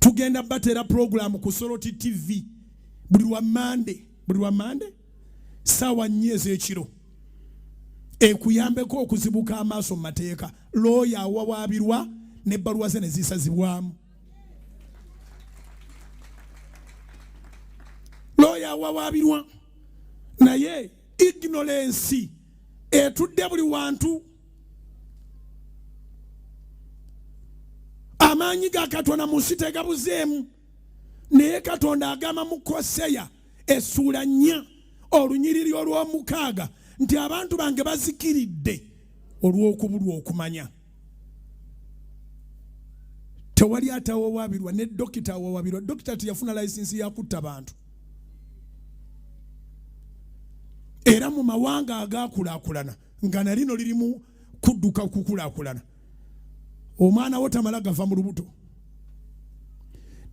tugenda batera program ku Soroti TV buli wa Monday sawa 4 ez'ekiro ekuyambeko okuzibuka amaaso mu mateeka lawyer awawaabirwa n'ebbaluwa ze ne zisazibwamu lawyer awawaabirwa naye ignorance etudde buli wantu amaanyi ga Katonda mu nsi tegabuzeemu naye Katonda agamba mu Koseya essuula 4 olunyiriri olw'omukaaga nti abantu bange bazikiridde olw'okubulwa okumanya. Tewali atawawaabirwa ne dokita awawaabirwa. Dokita teyafuna license ya kutta bantu. Era mu mawanga agaakulaakulana nga na lino lirimu kudduka kukulaakulana omwana wo tamala gafa mu lubuto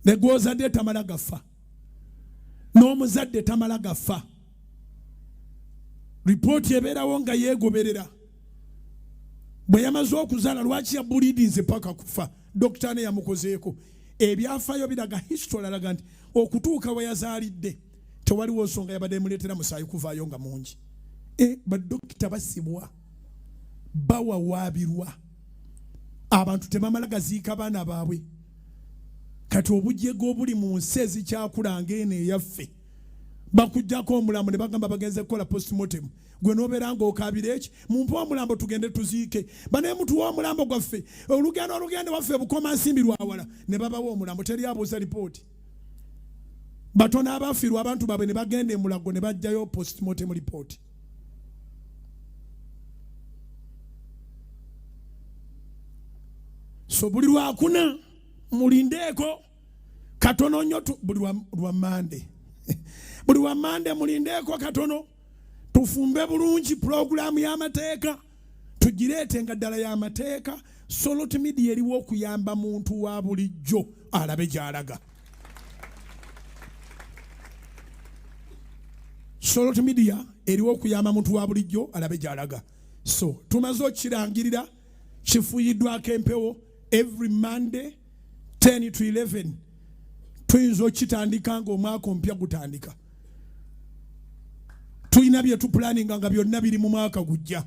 ne gw'ozadde tamala gafa n'omuzadde tamala gafa ripooti ebeerawo nga yeegoberera bwe yamaze okuzaala lwaki yabuliidinze paka kufa dokita ne yamukozeeko ebyafaayo biraga history alaga nti okutuuka we yazaalidde tewaliwo nsonga yabadde emuleetera musaayi kuvaayo nga mungi. Badokita basibwa bawawaabirwa abantu tebamala gaziika baana baabwe kati obujjego obuli mu nsi ezikyakulanga eno eyaffe bakujjako omulambo ne bagamba bagenze kukola postmortem gwe n'obeera ng'okaabira eki mumpe omulambo tugende tuziike bane mutuwa omulambo gwaffe olugendo waffe bukoma nsimbi lwawala ne babawa omulambo teri abuuza ripooti batono abafiirwa abantu baabwe ne bagenda emulago ne bajjayo postmortem report. So buli lwakuna mulindeeko katono nnyo buli lwa Monday buli wa Monday mulindeeko katono tufumbe bulungi program y'amateeka tugireete nga ddala y'amateeka. Soroti Media eriwo okuyamba muntu wa bulijjo alabe gy'alaga. Soroti Media eriwo okuyamba muntu wa bulijjo alabe gy'alaga. So tumaze okirangirira kifuyiddwako empewo every Monday 10 to 11 tuyinza okitandika ng'omwaka ompya gutandika. Tulina bye tupulaninga nga byonna biri mu mwaka gujja.